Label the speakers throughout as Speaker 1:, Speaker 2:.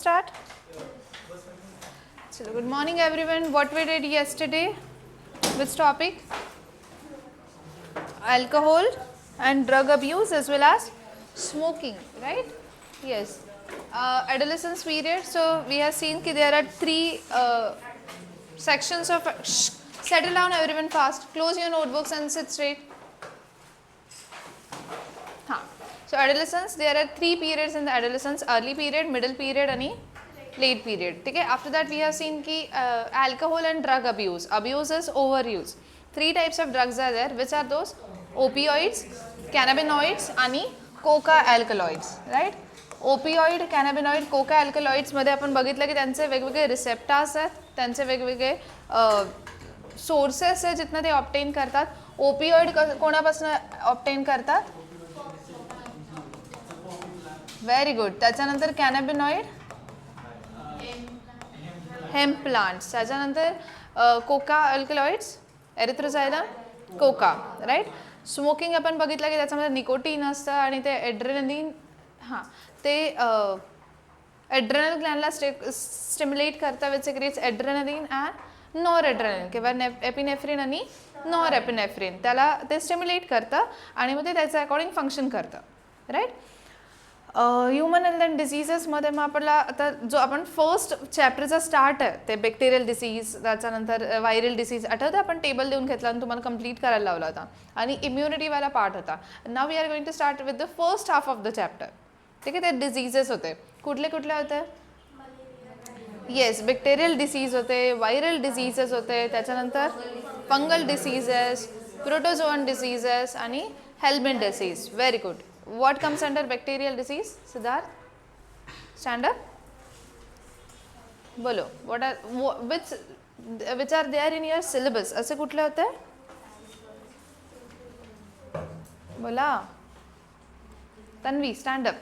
Speaker 1: Start. So good morning everyone. What we did yesterday? Which topic? Alcohol and drug abuse as well as smoking, right? Yes. Adolescence period. So we have seen that there are three sections of. Settle down everyone fast. Close your notebooks and sit straight. So adolescence, there are three periods in the adolescence: early period, middle period and late period. Okay? After that we have seen ki, alcohol and drug abuse. Abuse is overuse. Three types of drugs are there. Which are those? Opioids, cannabinoids and coca alkaloids. Right? Opioid, cannabinoid, coca अल्कलॉइड्समध्ये आपण बघितलं की त्यांचे वेगवेगळे receptors आहेत, त्यांचे वेगवेगळे sources आहेत जिथनं ते ऑब्टेन करतात. ओपिओइड कोणापासून ऑब्टेन करतात? Very good. त्याच्यानंतर कॅनॅबिनॉइड हेम्प प्लांट्स. त्याच्यानंतर coca alkaloids, erythroxylum, coca. Right. Smoking आपण बघितलं की त्याच्यामध्ये निकोटीन असतं आणि ते एड्रेनलिन ते एड्रेनल ग्लॅंडला स्टिम्युलेट करतं which creates adrenaline and nor adrenaline किंवा एपिनेफ्रिन आणि नॉर एपिनेफ्रिन. त्याला ते स्टिम्युलेट करतं आणि मग ते त्याच्या अकॉर्डिंग फंक्शन करतं. राईट. ह्युमन हेल्थ अँड डिसीजेसमध्ये मग आपल्याला आता जो आपण फर्स्ट चॅप्टरचा स्टार्ट आहे ते बॅक्टेरियल डिसीज, त्याच्यानंतर व्हायरल डिसीज. आठवतं आपण टेबल देऊन घेतला आणि तुम्हाला कंप्लीट करायला लावला होता आणि इम्युनिटीवाला पार्ट होता. Now we are going to start with the first half of the chapter. ठीक आहे. ते डिसीजेस होते. कुठले कुठले होते? येस, बॅक्टेरियल डिसीज होते, व्हायरल डिसीजेस होते, त्याच्यानंतर फंगल डिसीजेस, प्रोटोझोअन डिसीजेस आणि helminth disease. Very good. What comes under bacterial disease? Siddharth, stand up. बोलो. What are which are there in your syllabus? असे कुठले होते? बोला. Tanvi, stand up.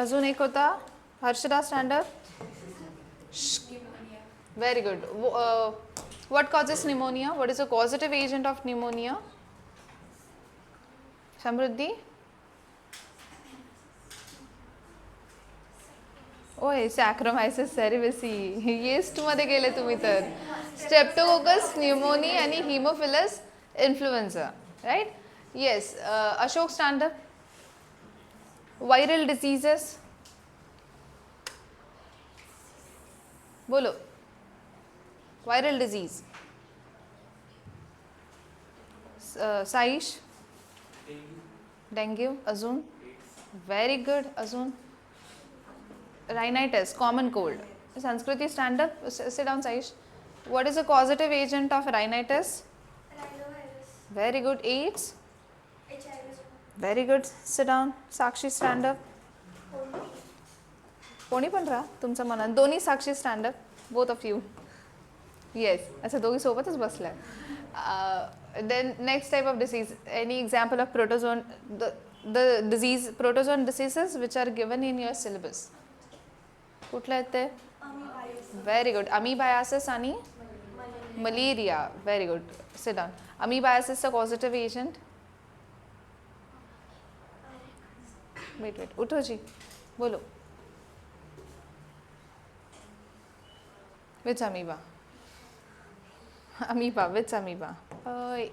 Speaker 1: अजून एक होता. Harshada, stand up. Very good. What causes pneumonia? What is a causative agent of pneumonia? Samruddhi? ओय, सॅक्रोमायसिस सेरिविसी. येस्टमध्ये गेले तुम्ही तर. स्ट्रेप्टोकोकस न्यूमोनी आणि haemophilus influenza. Right. Yes. Ashok, stand up. Viral diseases. बोलो. Viral disease. साईश, डेंग्यू. अजून? Very good. अजून? Rhinitis, common cold. Sanskruti, stand up. Sit down. Saish, what is a positive agent of rhinitis? Very good. AIDS? Very good. Sit down. Sakshi, stand up. कोणी पण राहा तुमच्या मनात. दोन्ही Sakshi, stand up. Both of you. Yes. अच्छा, दोघी सोबतच बसलाय. Then next type of disease. Any example of protozoan? The disease, protozoan diseases which are given in your syllabus. कुठले आहेत ते? Very good. अमीबायासिस आणि malaria. Very good. Sit down. अमीबायासिसचा positive agent? Wait उठो जी. बोलो. Which amoeba? Amoeba, which amoeba? Why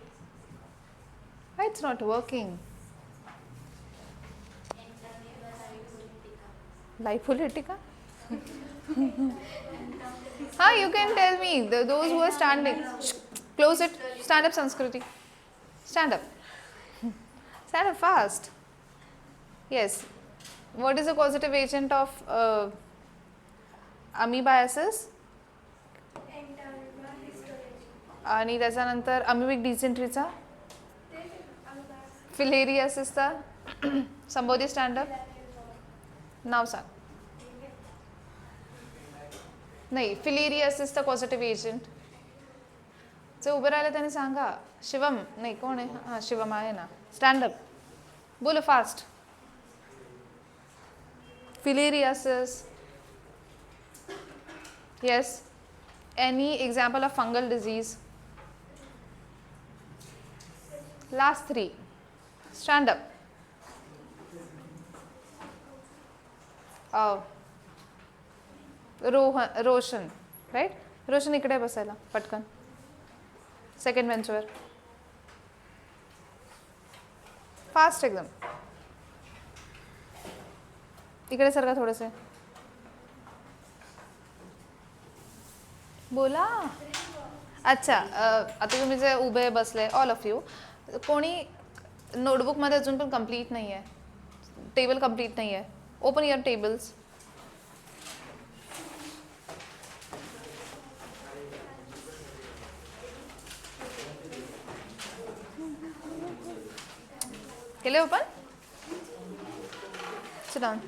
Speaker 1: it's not working? Lipolytica? You can tell me. Those who are standing. Close it. Stand up, Sanskriti. Stand up. Stand up fast. Yes. What is the causative agent of amoebiasis? आणि त्याच्यानंतर amoebic डिसेंट्रीचा? फिलेरियासिसचा? Sambodhi, stand up. नाव सांग. नाही, फिलेरियासिसचा positive agent. जे उभं राहिलं त्याने सांगा. शिवम. नाही, कोण आहे? हां, शिवम आहे ना. Stand up. बोलो fast. Filariasis. Yes. Any example of fungal disease? Last three. Stand up. Roshan, right. Roshan इकडे बसायला पटकन, सेकंड बेंचवर. फास्ट एकदम. इकडे सरका थोडेसे. बोला. अच्छा, आता तुम्ही जे उभे बसले ऑल ऑफ यू, कोणी नोटबुकमध्ये अजून पण कंप्लीट नाही आहे, टेबल कंप्लीट नाही आहे. Open your tables. केले open? Sit down.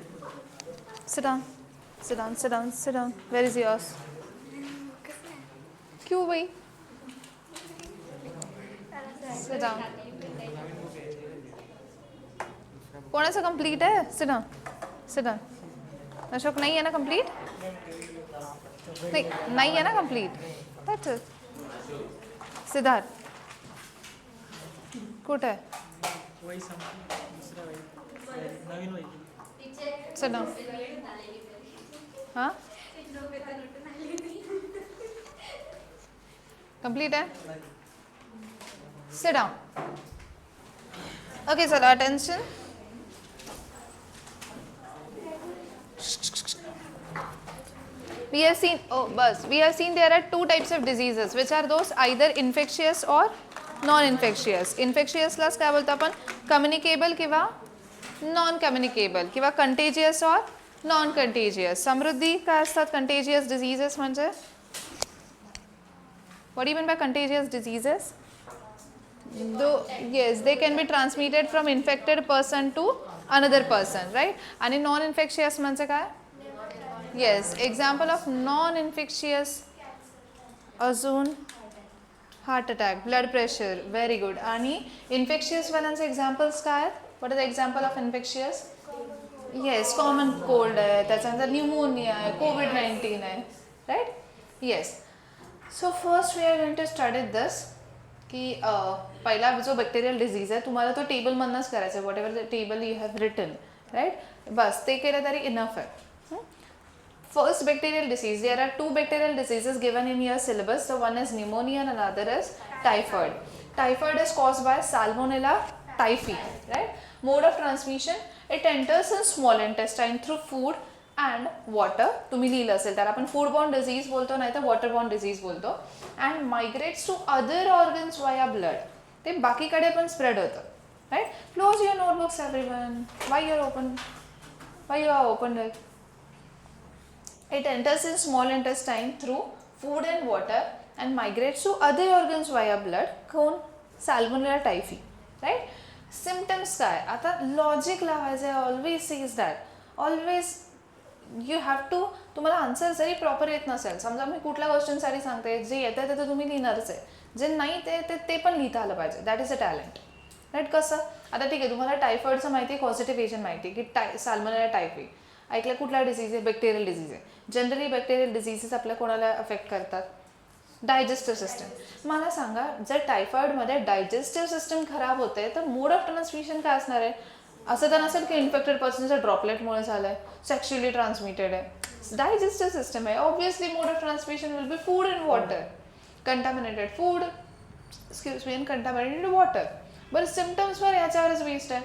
Speaker 1: Sit down. Sit down. Sit down. Sit down. Where is yours? क्यों भाई? Sit down. कोणाचं कंप्लीट आहे? Sit down. Sit down. Ashok नहीं है ना कंप्लीट? नहीं है ना कंप्लीट? That's it. सिद्धार्थ कुठे आहे? Sit down. हाँ? Complete है? Sit down. Okay, sir, attention. We have seen, there are two types of diseases, which are those either infectious or non-infectious. Infectious लाच काय बोलतो आपण? Communicable किंवा non-communicable किंवा contagious or non-contagious. समृद्धी काय असतात contagious diseases म्हणजे? What do you mean by contagious diseases? Yes, they can be transmitted from infected person to another person, right? आणि non-infectious म्हणजे काय? Yes, example of non-infectious अजून heart attack, blood pressure, very good. आणि infectious वाल्यांचे examples काय आहेत? What is the example of infectious? Yes, common cold आहे, त्याच्यानंतर न्यूमोनिया आहे, कोविड-19 आहे, right? Yes. So first we are going to study this की पहिला जो बॅक्टेरियल डिझीज आहे तुम्हाला तो टेबलमधनंच करायचा आहे, whatever the table you have written, right? बस ते केलं तरी इनफ आहे. First bacterial disease, there are two bacterial diseases given in your syllabus. So one is pneumonia and another is typhoid. Typhoid is caused by Salmonella typhi, right? Mode of transmission, it enters in small intestine through food and water. तुम्ही लिहिलं असेल तर आपण foodborne disease बोलतो नाही तर waterborne disease बोलतो. And migrates to other organs via blood. ते बाकीकडे पण spread होतं, right? Close your notebooks everyone. Why you are open it? It enters in small intestine through food and water and migrates to other organs via blood. कोण? Salmonella typhi, right? Symptoms काय? आता logic लावायचं आहे. Always says that. Always you have to, तुम्हाला answer जरी proper येत नसेल, समजा मी कुठल्या क्वेश्चनसाठी सांगते, जे येतं ते तर तुम्ही लिहिणारच आहे, जे नाही ते पण लिहिता आलं पाहिजे. That is a talent, right? कसं? आता ठीक आहे, तुम्हाला टायफॉइडचं माहिती आहे, कॉझिटिव्ह एजंट माहिती आहे की साल्मोनेला टायफी ऐकलं. कुठला डिसीज आहे? बॅक्टेरियल डिसीज आहे. जनरली बॅक्टेरियल डिसीजेस आपल्या कोणाला अफेक्ट करतात? Digestive system. मला सांगा, जर टायफॉइडमध्ये डायजेस्टिव्ह सिस्टम खराब होते तर मोड ऑफ ट्रान्समिशन काय असणार आहे? असं तर नसेल की इन्फेक्टेड पर्सनच्या ड्रॉपलेटमुळे झालं आहे, सेक्शुअली ट्रान्समिटेड आहे. डायजेस्टिव्ह सिस्टम आहे. Obviously mode of transmission will be food and water. Contaminated food, and contaminated water. बरं, सिम्टम्सवर ह्याच्यावरच बेस्ड आहे.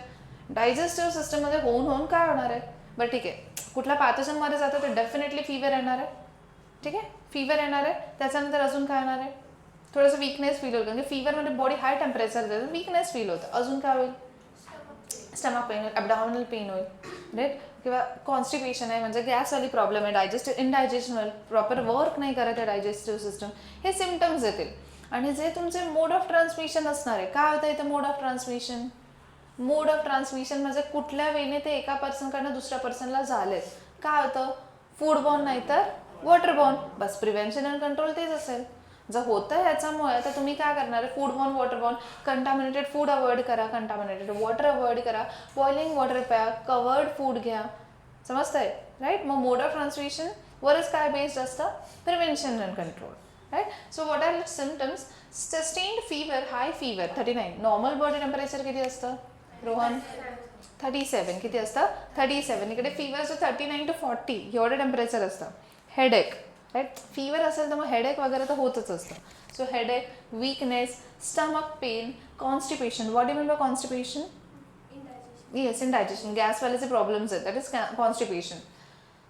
Speaker 1: डायजेस्टिव्ह सिस्टममध्ये होऊन काय होणार आहे? बरं ठीक आहे, कुठला पॅथोजनमध्ये जातं तर डेफिनेटली फीवर येणार आहे. ठीक आहे, फीवर येणार आहे. त्याच्यानंतर अजून काय येणार आहे? थोडंसं वीकनेस फील होईल, कारण की फीवरमध्ये बॉडी हाय टेम्परेचर जातं, वीकनेस फील होतं. अजून काय होईल? स्टमक पेन होईल, ॲबडॉमिनल पेन होईल, राईट? किंवा कॉन्स्टिपेशन आहे म्हणजे गॅसवाली प्रॉब्लेम आहे, डायजेस्टिव्ह इनडायजेशन होईल, प्रॉपर वर्क नाही करत आहे डायजेस्टिव्ह सिस्टम. हे सिम्टम्स येतील. आणि जे तुमचे मोड ऑफ ट्रान्समिशन असणार आहे, काय होतं इथं mode of transmission? Mode of transmission म्हणजे कुठल्या वेने ते एका पर्सनकडनं दुसऱ्या पर्सनला झालेत. काय होतं? फूडबॉर्न नाही तर वॉटरबॉर्न. बस, प्रिव्हेन्शन अँड कंट्रोल तेच असेल. जर होतं ह्याच्यामुळे तर तुम्ही काय करणार आहे? फूडबॉर्न, वॉटरबॉर्न. कंटामिनेटेड फूड अवॉइड करा, कंटामिनेटेड वॉटर अवॉइड करा, बॉइलिंग वॉटर प्या, कवर्ड फूड घ्या. समजतंय, राईट? मग मोड ऑफ ट्रान्समिशन वरच काय बेस्ड असतं? Prevention and control, right? So what are symptoms? Sustained fever, high fever 39. Normal body temperature किती असतं? रोहन 37 किती असतं 37. इकडे फीवरचं 39 to 40 एवढं टेम्परेचर असतं. हेडेक राईट, फीवर असेल तर मग हेडेक वगैरे तर होतच असतं. So headache, weakness, stomach pain, constipation. What do mean by constipation? Yes, indigestion, गॅसवाल्याचे प्रॉब्लेम्स आहेत, that is constipation.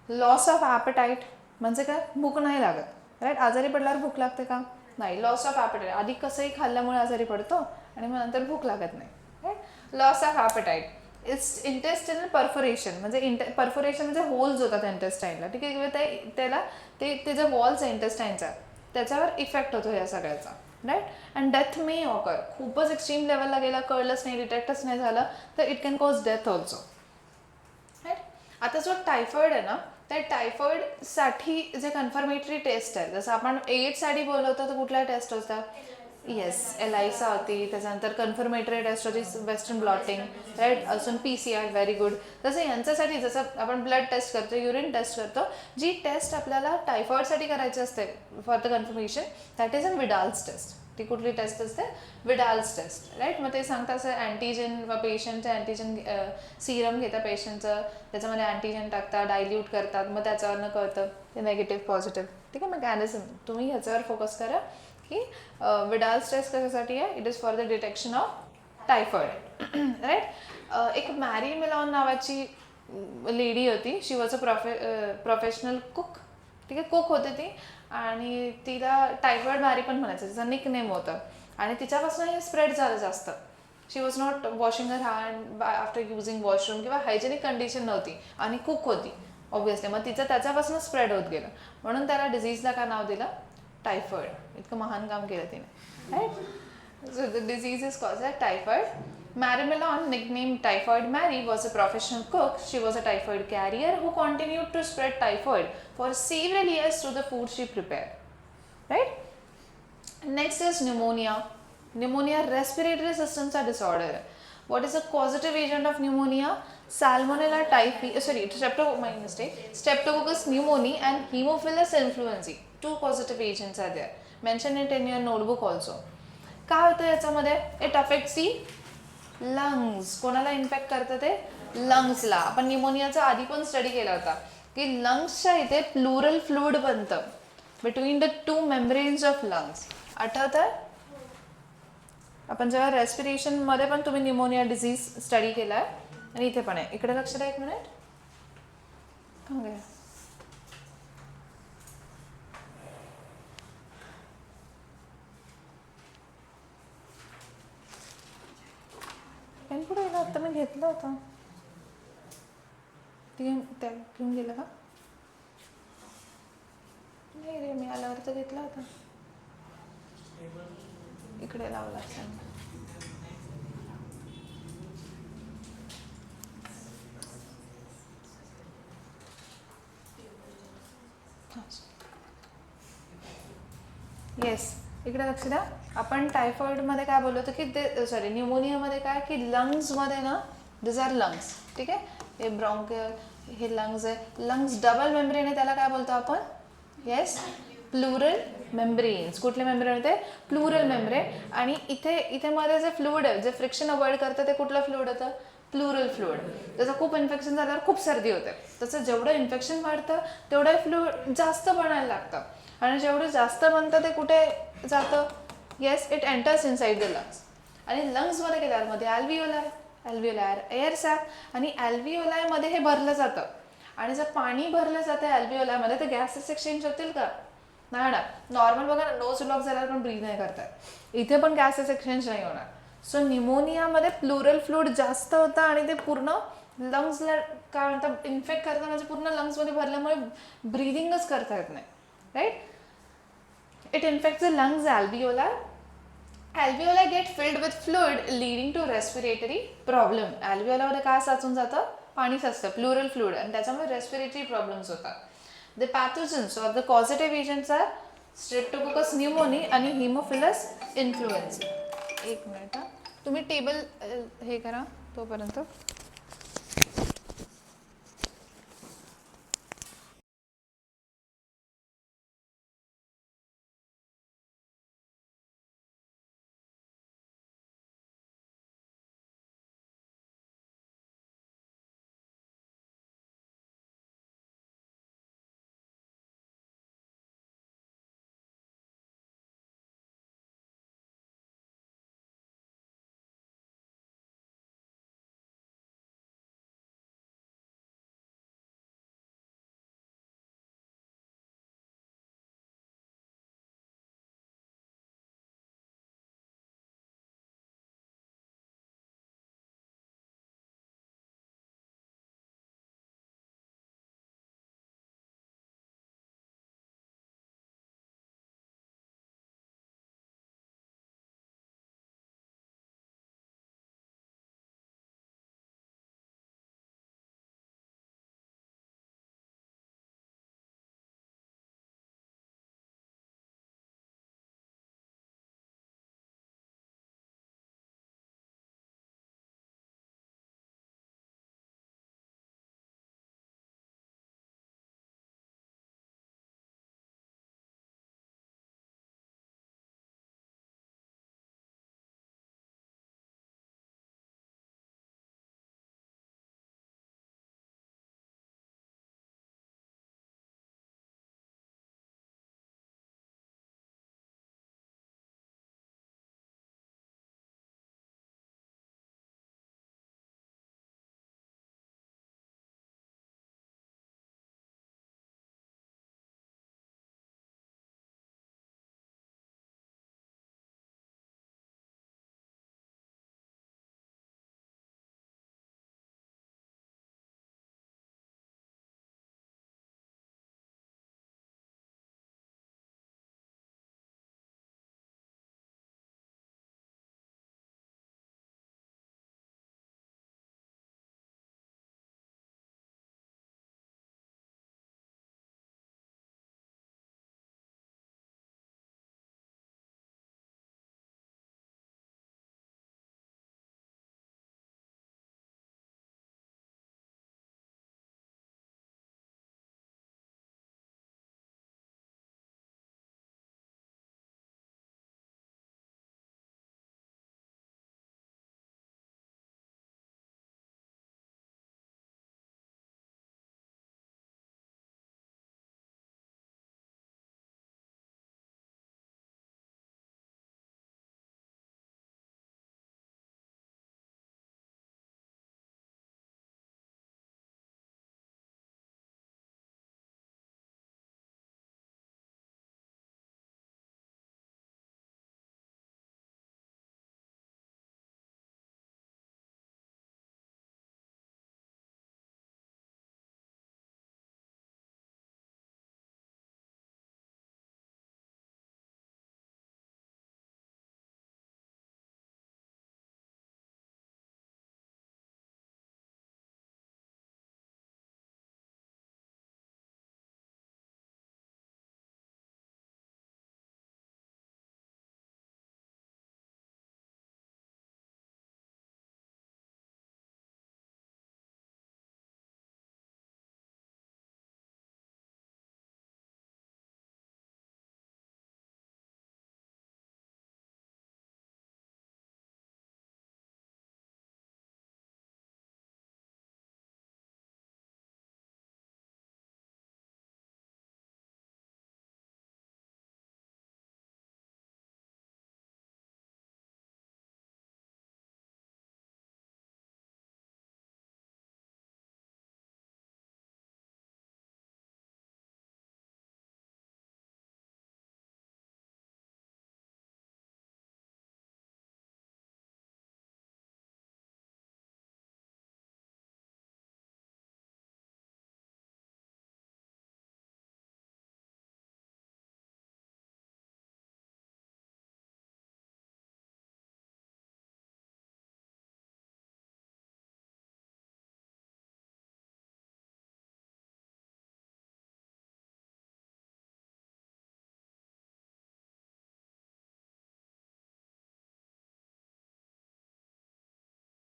Speaker 1: Loss of appetite म्हणजे काय, भूक नाही लागत राईट. आजारी पडल्यावर भूक लागते का? नाही. लॉस ऑफ ॲपेटाईट, आधी कसंही खाल्ल्यामुळे आजारी पडतो आणि मग नंतर भूक लागत नाही right. Loss of appetite. It's intestinal perforation, म्हणजे परफोरेशन म्हणजे होल्स होतात इंटेस्टाईनला, ठीक आहे. किंवा त्याला ते जे वॉल्स आहे इंटेस्टाईनचा त्याच्यावर इफेक्ट होतो या सगळ्याचा right. And death may occur, खूपच एक्स्ट्रीम लेवलला गेला, कळलंच नाही, डिटेक्टच नाही झालं तर it can cause death also right. आता जो टायफॉईड आहे ना, त्या टायफॉईडसाठी जे कन्फर्मेटरी टेस्ट आहे, जसं आपण एड्ससाठी बोलवतो तर कुठल्या टेस्ट असतात? येस, एलायसा होती, त्याच्यानंतर कन्फर्मेटरी टेस्ट होती वेस्टर्न ब्लॉटिंग राईट, अजून PCR, व्हेरी गुड. तसं यांच्यासाठी जसं आपण ब्लड टेस्ट करतो, युरिन टेस्ट करतो, जी टेस्ट आपल्याला टायफॉईडसाठी करायची असते for the confirmation, that is a Widal's test. ती कुठली टेस्ट असते? Widal's test right. मग ते सांगतात असं अँटीजन व पेशंटचं अँटीजन सिरम घेतात पेशंटचं, त्याच्यामध्ये अँटीजन टाकतात, डायल्यूट करतात, मग त्याच्यावरनं कळतं ते निगेटिव्ह पॉझिटिव्ह, ठीक आहे. मेकॅनिझम तुम्ही ह्याच्यावर फोकस करा की विडाल्स टेस्ट कशासाठी आहे? It is for the detection of typhoid right. एक मॅरी मिलॉन नावाची लेडी होती, she was a professional cook, ठीक आहे, कुक होती ती, आणि तिला टायफॉईड मॅरी पण म्हणायचं, तिचं निक नेम होतं, आणि तिच्यापासून हे स्प्रेड झालं जास्त. She was not washing her hand after using washroom, किंवा हायजेनिक कंडिशन नव्हती, आणि कुक होती ऑब्व्हियसली, मग तिचं त्याच्यापासून स्प्रेड होत गेलं, म्हणून त्याला डिझीजला का नाव दिलं? टायफॉईड. इतकं महान काम केलं तिने right. So the disease is caused by typhoid. Mary Mellon, nicknamed Typhoid Mary, was a professional cook. She was a typhoid carrier who continued to spread typhoid for several years through the food she prepared. Right? Next is pneumonia. Pneumonia, respiratory system's a disorder. What is the causative agent of pneumonia? Salmonella typhi, Streptococcus pneumoniae and Haemophilus influenzae. Two causative agents are there. Mention it in your notebook also. काय होतं याच्यामध्ये? It affects the lungs. कोणाला infect करतं ते? लंग्सला. आपण न्यूमोनियाचा आधी पण study केला होता की लंग्सच्या इथे प्लुरल फ्लुइड बनतं between the two membranes of lungs. आठवतं? आपण जेव्हा रेस्पिरेशन मध्ये पण तुम्ही न्यूमोनिया डिझीज स्टडी केलाय, आणि इथे पण आहे. इकडे लक्ष द्या एक मिनिट. पेन कुठे गेला? आता मी घेतला होता, त्या घेऊन गेला का? नाही रे, मी आल्यावर तर घेतला होता. इकडे लावला सांग. येस, इकडे लक्ष द्या. आपण टायफॉईडमध्ये काय बोललो होतो की ते, सॉरी, न्यूमोनियामध्ये काय की लंग्समध्ये ना, दिस आर लंग्स, ठीक आहे. हे ब्रॉन्कियल, हे लंग्स आहे. लंग्स डबल मेम्ब्रेन आहे, त्याला काय बोलतो आपण? Yes, plural membranes. कुठले मेम्ब्रेन होते? Plural membrane. आणि इथे मध्ये जे फ्लुइड आहे, जे फ्रिक्शन अवॉइड करतं, ते कुठलं फ्लुइड होतं? Plural fluid. त्याचं खूप इन्फेक्शन झाल्यावर खूप सर्दी होते. तसं जेवढं इन्फेक्शन वाढतं तेवढं फ्लुइड जास्त बनायला लागतं, आणि जेवढं जास्त बनतं ते कुठे जातं? Yes, it enters inside the lungs. आणि लंग्समध्ये गेल्यावर मध्ये ॲल्व्हिओलार एअर सॅक, आणि ॲल्व्हिओलायमध्ये हे भरलं जातं. आणि जर पाणी भरलं जातं ॲल्व्हिओलायमध्ये तर गॅसेस एक्सचेंज होतील का? नाही होणार. नॉर्मल बघा ना, नोज ब्लॉक झाल्यावर पण ब्रीथ नाही करताय, इथे पण गॅसेस एक्सचेंज नाही होणार. सो न्यूमोनियामध्ये प्लुरल फ्लुइड जास्त होतं, आणि ते पूर्ण लंग्सला काय म्हणतात, इन्फेक्ट करतं, म्हणजे पूर्ण लंग्समध्ये भरल्यामुळे ब्रीदिंगच करता येत नाही right. It infects the lungs alveoli. Alveoli get filled with fluid leading to respiratory problem. Alveoli मध्ये काय साचून जातं? पाणी साचतं, प्लुरल फ्लुइड, आणि त्याच्यामुळे रेस्पिरेटरी प्रॉब्लेम्स होतात. The pathogens or the causative agents are Streptococcus pneumoniae आणि Haemophilus influenzae. एक मिनिट, तुम्ही टेबल हे करा तोपर्यंत.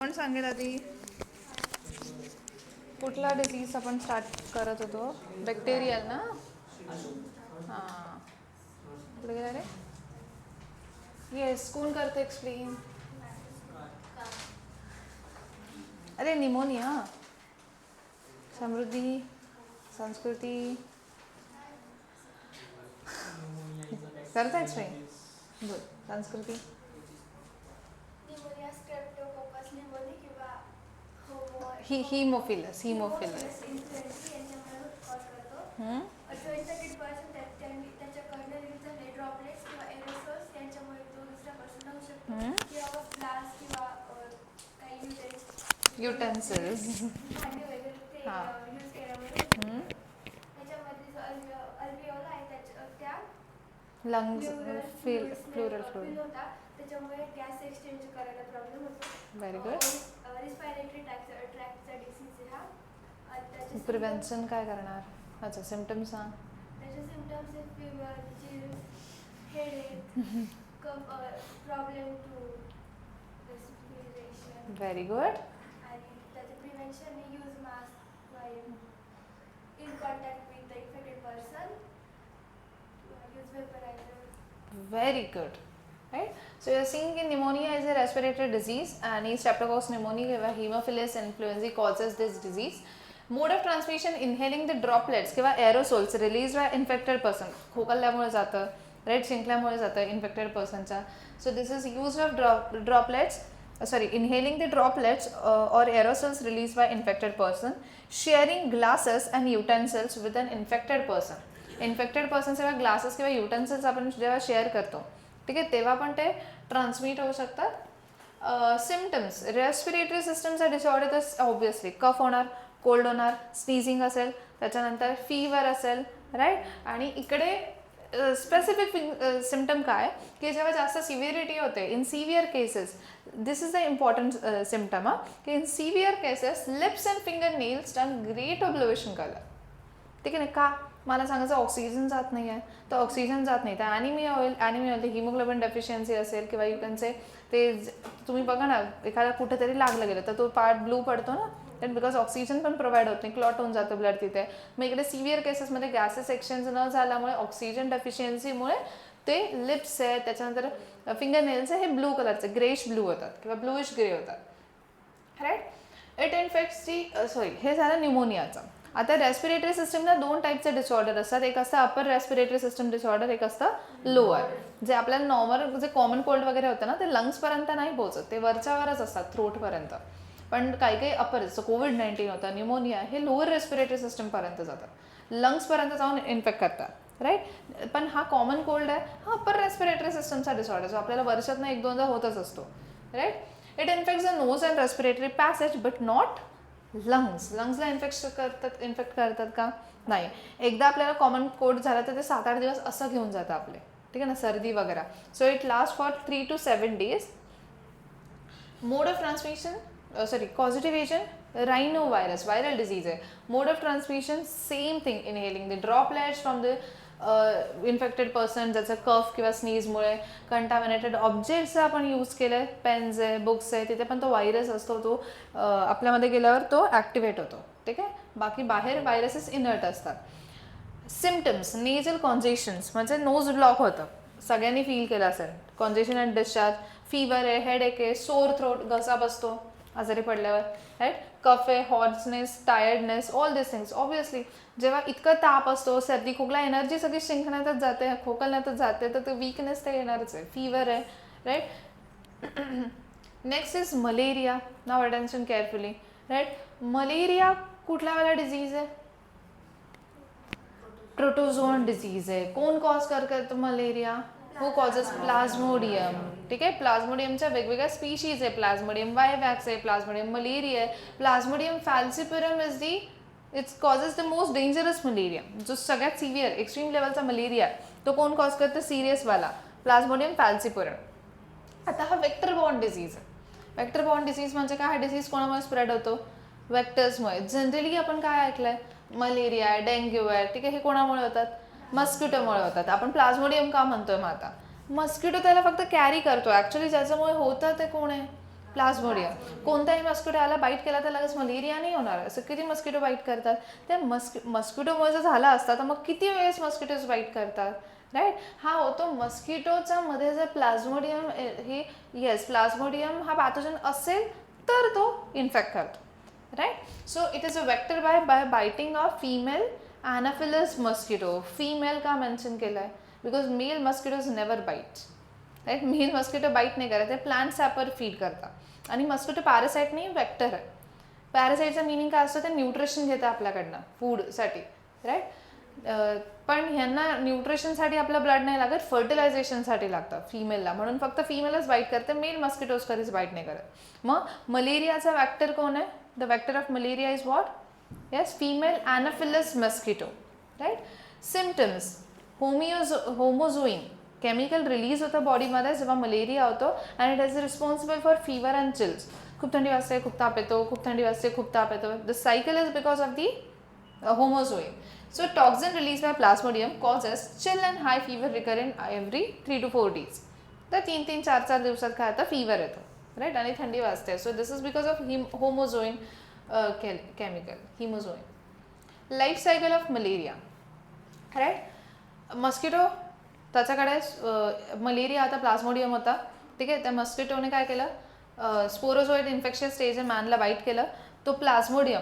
Speaker 1: पण सांगेल आधी कुठला डिसीज आपण स्टार्ट करत होतो. बॅक्टेरियल ना. हां कुठे गेला रे. येस कोण करते एक्सप्लेन. अरे निमोनिया. समृद्धी संस्कृती करता एक्सप्लेन. बोल संस्कृती. हिमोफिलस. युटेन्सिल्स. हां लंग्स प्लुरल फ्लोर.
Speaker 2: त्याच्यामुळे गॅस एक्सचेंज करायला प्रॉब्लेम होतो.
Speaker 1: Very good.
Speaker 2: रिस्पायरेटरी ट्रॅकचा डिसीज आहे हा.
Speaker 1: प्रिव्हेन्शन काय करणार. अच्छा सिम्पटम्स सांग.
Speaker 2: त्याचे सिम्पटम्स आहेत fever, chills, headache, problem to respiration.
Speaker 1: Very good.
Speaker 2: आणि त्याचं prevention use mask while in contact with the infected person. Use vaporiser.
Speaker 1: Very good. Right? So you're seeing that pneumonia is a respiratory disease and Streptococcus pneumoniae or Haemophilus influenzae causes this disease. Mode of transmission inhaling the droplets किंवा aerosols released by infected person. खोकल्यामुळे जातं, right? शिंकल्यामुळे जातं infected personच्या. So this is use of droplets. Inhaling the droplets or aerosols released by infected person. Sharing glasses and utensils with an infected person. Infected person जेव्हा glasses किंवा utensils आपण जेव्हा share करतो ठीक आहे तेव्हा पण ते ट्रान्समिट होऊ शकतात. सिम्पटम्स रेस्पिरेटरी सिस्टमचा डिसऑर्डर तर ऑब्विसली कफ होणार, कोल्ड होणार, स्नीझिंग असेल, त्याच्यानंतर फीवर असेल राईट. आणि इकडे स्पेसिफिक सिम्पटम काय की जेव्हा जास्त सिव्हिरिटी होते in severe cases this is the important symptom की in severe cases lips and finger nails turn great bluish colour. ठीक आहे ना. का मला सांगायचं ऑक्सिजन जात नाही आहे तर ऑक्सिजन जात नाही तर ॲनिमिया होईल ते हिमोग्लोबिन डेफिशियन्सी असेल किंवा यू कॅन से ते तुम्ही बघा ना एखादा कुठेतरी लागलं गेलं तर तो पार्ट ब्लू पडतो ना दॅट बिकॉज ऑक्सिजन पण प्रोव्हाइड होत नाही क्लॉट होऊन जातं ब्लड तिथे. मग इकडे सिव्हिअर केसेसमध्ये गॅसेस एक्सचेंज न झाल्यामुळे ऑक्सिजन डेफिशियन्सीमुळे ते लिप्स आहे त्याच्यानंतर फिंगर नेल्स आहे हे ब्लू कलरचे ग्रेश ब्लू होतात किंवा ब्लूइश ग्रे होतात राईट. इट इन्फेक्ट्सची हे झालं न्यूमोनियाचं. आता रेस्पिरेटरी सिस्टमला दोन टाईपचे डिसऑर्डर असतात. एक असतं अपर रेस्पिरेटरी सिस्टम डिसऑर्डर, एक असतं लोअर. जे आपल्याला नॉर्मल जे कॉमन कोल्ड वगैरे होतं ना ते लंग्सपर्यंत नाही पोहोचत, ते वरच्यावरच असतात थ्रोटपर्यंत. पण काही अपर जसं कोविड-19 होतं, न्यूमोनिया हे लोअर रेस्पिरेटरी सिस्टमपर्यंत जातात, लंग्सपर्यंत जाऊन इन्फेक्ट करतात राईट. पण हा कॉमन कोल्ड आहे हा अपर रेस्पिरेटरी सिस्टमचा डिसऑर्डर जो आपल्याला वर्षातनं 1-2दा होतच असतो right. It infects the nose and respiratory passage but not लंग्सला इन्फेक्ट करतात का नाही. एकदा आपल्याला कॉमन कोल्ड झाला तर ते 7-8 दिवस असं घेऊन जातं आपले ठीक आहे ना सर्दी वगैरे. So it last for 3 to 7 days. Mode of transmission causative agent rhinovirus viral disease आहे. Mode of transmission same thing inhaling the droplets from the infected person ज्याचं कफ किंवा स्नीजमुळे. कंटॅमिनेटेड ऑब्जेक्ट्स आपण यूज केले pens आहे books आहे तिथे पण तो व्हायरस असतो तो आपल्यामध्ये गेल्यावर तो ॲक्टिवेट होतो ठीक आहे. बाकी बाहेर व्हायरसेस इनर्ट असतात. सिम्पटम्स नेझल कॉन्जेशन्स म्हणजे नोज ब्लॉक होतं सगळ्यांनी फील केलं असेल. कॉन्जेशन अँड डिस्चार्ज, फीवर आहे, हेडेक आहे, सोअर थ्रोट घसा बसतो आजारी पडल्यावर राईट, कफ आहे, हॉर्सनेस, टायर्डनेस, ऑल दिस थिंग्स. ऑब्विसली जेव्हा इतकं ताप असतो सर्दी खोकला एनर्जी सगळी शिंकण्यातच जाते खोकलण्यातच जाते तर ते वीकनेस तर येणारच आहे. फीवर आहे राईट. Next is malaria. नाव अटेन्शन केअरफुली राईट. मलेरिया कुठला वाला डिझीज आहे. प्रोटोझोन डिझीज आहे. कोण कॉज करतो मलेरिया. हू कॉजेस प्लाझ्मोडियम ठीक आहे. प्लाझ्मोडियमच्या वेगवेगळ्या स्पीशीज आहे. प्लाझ्मोडियम वायवॅक्स आहे, प्लाझ्मोडियम मलेरिया आहे, plasmodium falciparum is the its causes the most dangerous malaria. जो सगळ्यात सिव्हिअर एक्स्ट्रीम लेवलचा मलेरिया तो कोण कॉज करतं सिरियसवाला प्लाझ्मोडियम फॅल्सिपुरम. आता हा वेक्टर बॉर्न डिसीज आहे. वेक्टर बॉर्न डिसीज म्हणजे काय. हा डिसीज कोणामुळे स्प्रेड होतो वेक्टर्समुळे. जनरली आपण काय ऐकलंय मलेरिया आहे डेंग्यू आहे ठीक आहे हे कोणामुळे होतात मस्किटोमुळे होतात. आपण प्लाझ्मोडियम का म्हणतोय मग आता मस्किटो त्याला फक्त कॅरी करतो ॲक्च्युली ज्याच्यामुळे होतं ते कोण आहे प्लाझ्मोडियम. कोणताही मस्किटो आला बाईट केला तर लगेच मलेरिया नाही होणार. असं किती मस्किटो बाईट करतात. त्या मस्किटोमुळे जर झाला असता तर मग किती वेळेस मस्किटोज बाईट करतात, राईट. हा होतो मस्किटोचा मध्ये जर प्लाझ्मोडियम हे प्लाझ्मोडियम हा पॅथोजन असेल तर तो इन्फेक्ट करतो, right. So it is a vector by biting of female anopheles mosquito. Female का मेन्शन केलं आहे? Because male mosquitoes never bite, right. Male mosquito bite नाही करत, ते प्लांट सॅपर फीड करतात. आणि मस्किटो पॅरासाईट नाही, वेक्टर आहे. पॅरासाईटचं मिनिंग काय असतं? ते न्यूट्रिशन घेतं आपल्याकडनं फूडसाठी, राईट. पण ह्यांना न्यूट्रिशनसाठी आपलं ब्लड नाही लागत, फर्टिलायझेशनसाठी लागतं फिमेलला. म्हणून फक्त फिमेलच बाईट करते, मेल मस्किटोज कधीच बाईट नाही करत. मग मलेरियाचा वॅक्टर कोण आहे? The vector of malaria is what? Yes, female anopheles mosquito, right. Symptoms, haemozoin chemical release होतं बॉडीमध्ये जेव्हा मलेरिया होतो, and it is responsible for fever and chills. खूप थंडी वाजते, खूप ताप येतो, खूप थंडी वाजते, खूप ताप येतो. The cycle is because of the haemozoin. So toxin released by plasmodium causes chill and high fever recurrent every 3 to 4 days. तर 3-4 दिवसात काय होतं? फीवर येतो, राईट. आणि थंडी वाजते. So this is because of haemozoin chemical, haemozoin. Life cycle of malaria, right. Mosquito त्याच्याकडे malaria आता प्लाझ्मोडियम होता, ठीक आहे. त्या मस्किटोने काय केलं? स्पोरोझोइड इन्फेक्शन स्टेज मॅनला बाईट केलं. तो प्लाझ्मोडियम,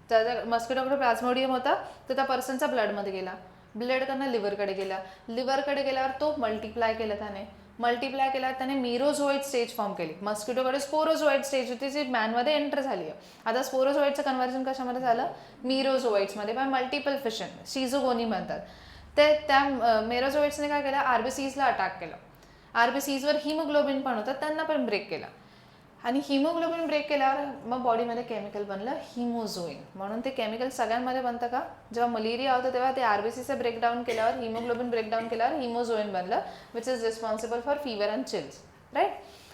Speaker 1: त्याच्या मस्किटोकडे प्लाझ्मोडियम होता, तर त्या पर्सनचा ब्लडमध्ये गेला. ब्लडकडनं लिव्हरकडे गेला. लिव्हरकडे गेल्यावर तो मल्टिप्लाय केला त्याने. मल्टिप्लाय केल्यावर त्याने मेरोझोइड स्टेज फॉर्म केली. मस्किटोकडे स्पोरोझोइड स्टेज होती जी मॅनमध्ये एंटर झाली आहे. आता स्पोरोझोइडचं कन्व्हर्जन कशामध्ये झालं? मेरोझोइड्समध्ये बाय मल्टिपल फिशन, शिझोगोनी म्हणतात. ते त्या मेरोझोइड्सने काय केलं? आरबीसीजला अटॅक केलं. आरबीसीजवर हिमोग्लोबिन पण होतं, त्यांना पण ब्रेक केला. आणि हिमोग्लोबिन ब्रेक केल्यावर मग बॉडीमध्ये केमिकल बनलं हिमोझोइन. म्हणून ते केमिकल सगळ्यांमध्ये बनतं का? जेव्हा मलेरिया होतं तेव्हा ते आरबीसीचं ब्रेकडाऊन केल्यावर, हिमोग्लोबिन ब्रेकडाऊन केल्यावर हिमोझोइन बनलं, which is responsible for fever and chills, right.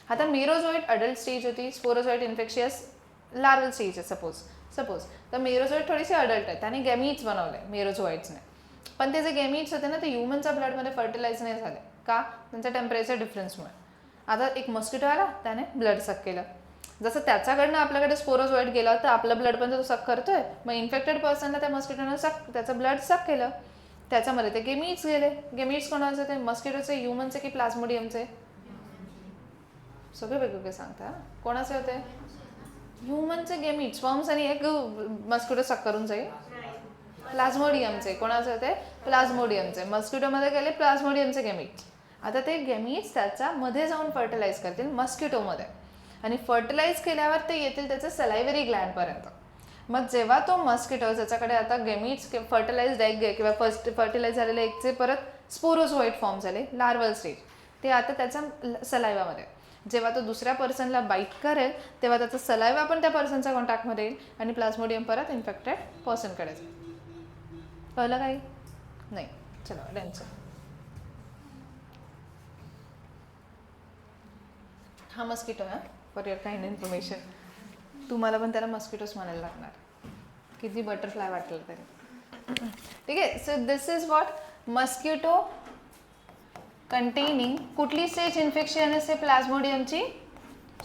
Speaker 1: आता मेरोझोइड अडल्ट स्टेज होती, स्पोरोझोइड इन्फेक्शियस लार्वल स्टेज आहे सपोज. तर मेरोझोइड थोडीशी अडल्ट आहे, त्याने गॅमीट्स बनवले मेरोझोइड्सने. पण ते जे गॅमीट्स होते ना, ते ह्युमनच्या ब्लडमध्ये फर्टिलाइज नाही झाले. का? त्यांच्या टेम्परेचर डिफरन्समुळे. आता एक मस्किटो आला, त्याने ब्लड सक केलं. जसं त्याच्याकडनं आपल्याकडे स्पोरोझोइड गेला तर आपलं ब्लड पण तो सक करतोय. मग इन्फेक्टेड पर्सनला त्या मस्किटोनं त्याचं ब्लड सक केलं. त्याच्यामध्ये ते गेमीट्स गेले. गेमीट्स कोणाचे? ते मस्किटोचे, ह्युमनचे की प्लाझ्मोडियमचे? सगळे वेगवेगळे सांगता. कोणाचे होते? ह्युमनचे गेमीट्स, स्पर्म्स आणि एक मस्किटो सक करून जाईल. प्लाझ्मोडियमचे. कोणाचे होते? प्लाझ्मोडियमचे. मस्किटोमध्ये गेले प्लाझ्मोडियमचे गेमीट्स. आता ते गेमीट्स त्याच्यामध्ये जाऊन फर्टिलाइज करतील मस्किटोमध्ये, आणि फर्टिलाइज केल्यावर ते येतील त्याचं सलायव्हरी ग्लँडपर्यंत. मग जेव्हा तो मस्किटो ज्याच्याकडे आता गेमीट्स फर्टिलाइज्ड एग किंवा फर्स्ट फर्टिलाइज झालेले एगचे परत स्पोरोझोइड फॉर्म झाले, लार्वल स्टेज, ते आता त्याच्या सलायवामध्ये. जेव्हा तो दुसऱ्या पर्सनला बाईट करेल तेव्हा त्याचा सलायवा पण त्या पर्सनच्या कॉन्टॅक्टमध्ये येईल आणि प्लाझ्मोडियम परत इन्फेक्टेड पर्सनकडे जाईल. कळलं काही? नाही. चलो टेन्शन. हा मस्किटो आहे, फॉर युअर काइंड इन्फॉर्मेशन. तुम्हाला पण त्याला मस्किटोच म्हणायला लागणार, किती बटरफ्लाय वाटलं तरी, ठीक आहे. So this is what mosquito containing. कुठली स्टेज इन्फेक्शन असते प्लाझ्मोडियमची?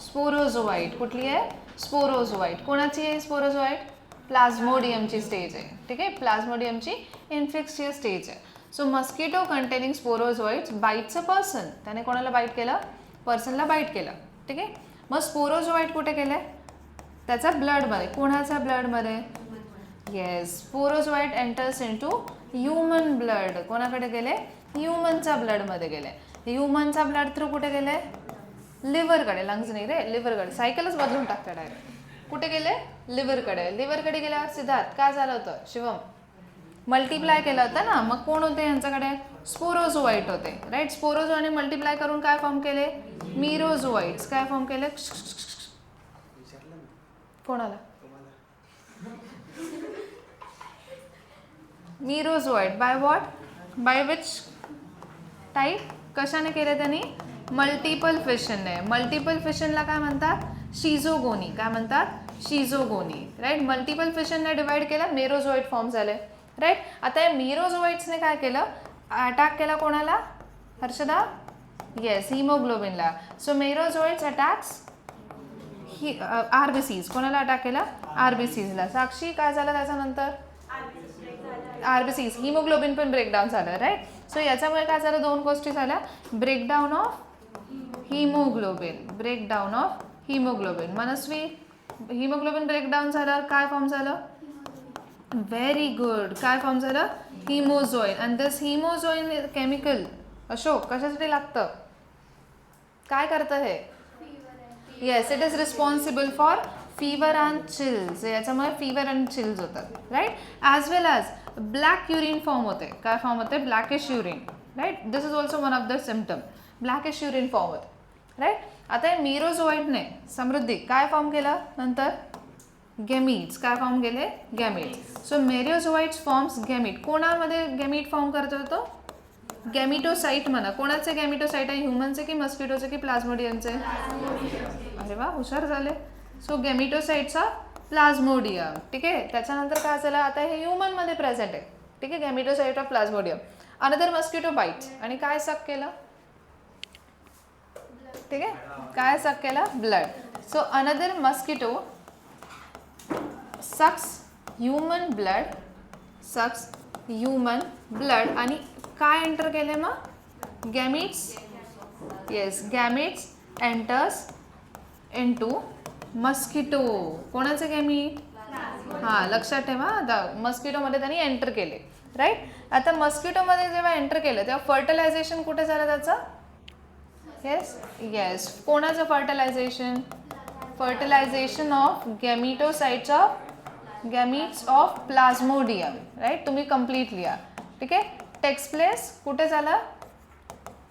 Speaker 1: स्पोरोझोआइट. कुठली आहे? स्पोरोझोआइट. कोणाची आहे स्पोरोझोआइट? प्लाझ्मोडियमची स्टेज आहे, ठीक आहे. प्लाझ्मोडियमची इन्फेक्शियस स्टेज आहे. So mosquito containing sporozoites bites a person. त्याने कोणाला बाईट केलं? पर्सनला बाईट केलं, ठीक आहे. मग स्पोरोझोआइट कुठे गेले? त्याचा ब्लडमध्ये. कोणाच्या ब्लडमध्ये? Yes, sporozoite enters into human blood. कोणाकडे गेले? ह्युमनच्या ब्लडमध्ये गेले. ह्युमनचा ब्लड थ्रू कुठे गेले? लिव्हरकडे. लंग्स नाही रे, लिव्हरकडे. सायकलच बदलून टाकतं डायरेक्ट. कुठे गेले? लिव्हरकडे. लिव्हरकडे गेल्यावर सिद्धार्थ काय झालं होतं? शिवम मल्टिप्लाय केलं होतं ना. मग कोण होते यांच्याकडे? स्पोरोझोआइट होते, राईट. स्पोरोझोआने मल्टिप्लाय करून काय फॉर्म केले? मेरोझोआइट्स. काय फॉर्म केले? कोणाला? Merozoite. By what? By which type? कशाने केले त्यांनी? मल्टिपल फिशनने. मल्टिपल फिशनला काय म्हणतात? शिझोगोनी. काय म्हणतात? शिझोगोनी, राईट. मल्टिपल फिशनने डिवाइड केलं, मेरोझोआइट फॉर्म झाले, राईट. आता या मेरोझोआइट्सने काय केलं? अटॅक केला कोणाला? हर्षदा? येस, हिमोग्लोबिनला. सो मेरोझोइट्स अटॅक्स ही RBCs कोणाला अटॅक केला? RBCsला. साक्षी काय झालं त्याच्यानंतर? RBCs हिमोग्लोबिन पण ब्रेकडाऊन झालं, राईट. सो याच्यामुळे काय झालं? दोन गोष्टी झाल्या, breakdown of haemoglobin. Manaswi, haemoglobin breakdown झालं, काय फॉर्म झालं? Very good. काय फॉर्म झालं? हिमोझोइन. अँड दिस हिमोझोइन केमिकल, अशोक, कशासाठी लागतं? काय करतं हे? Yes, it is responsible for fever and chills. याच्यामुळे फीवर अँड चिल्स होतात, right. As well as black urine form होते. काय फॉर्म होते? Blackish urine, right. This is also one of the symptom. Blackish urine form होते, right. आता मीरोझोइटने, समृद्धी, काय form केला नंतर? गॅमीट्स. काय फॉर्म केले? Gametes. So merozoites forms gamete. कोणामध्ये गॅमीट फॉर्म करतो तो? गॅमिटोसाइट म्हणा. कोणाचे गॅमिटोसाइट आहे? ह्युमनचे की मस्किटोचे की प्लाझ्मोडियमचे? अरे वा, हुशार झाले. सो गॅमिटोसाइटचा प्लाझ्मोडियम, ठीक आहे. त्याच्यानंतर काय झालं? आता हे ह्युमनमध्ये प्रेझेंट आहे, ठीक आहे, gametocyte of plasmodium. Another mosquito bite आणि काय सक केलं? ठीक आहे, काय सक केलं? Blood. So another mosquito sucks human blood आणि काय एंटर केले मग? Gametes. Yes, gametes enters into mosquito. कोणाचे गॅमीट? हां, लक्षात ठेवा. आता मस्किटोमध्ये त्यांनी एंटर केले, राईट. आता मस्किटोमध्ये जेव्हा एंटर केलं तेव्हा फर्टिलायझेशन कुठे झालं त्याचं? येस, कोणाचं fertilisation? Fertilisation of gametes of plasmodium, right. तुम्ही कम्प्लीट लिहा, ठीक आहे. टेक्स प्लेस कुठे झालं?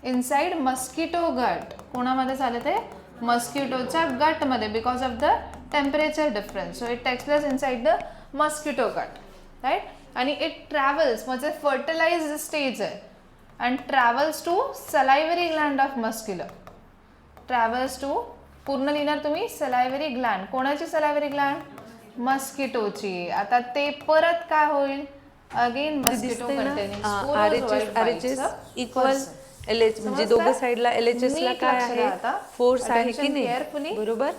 Speaker 1: इनसाइड मस्किटो गट. कोणामध्ये झालं ते? मस्किटोच्या गटमध्ये, because of the temperature difference. So it takes place inside the mosquito gut, right. आणि इट ट्रॅव्हल्स, म्हणजे फर्टिलाइज स्टेज आहे, and travels to salivary gland of muscular. Travels to, पूर्ण लिहिणार तुम्ही, सलायव्हरी ग्लँड. कोणाची सलायव्हरी ग्लँड? मस्किटोची. आता ते परत काय होईल? Again mosquito containing
Speaker 3: RHS equal LH, म्हणजे दोघं साइडला LHS ला काय आहे? फोर्स आहे की नाही? बरोबर.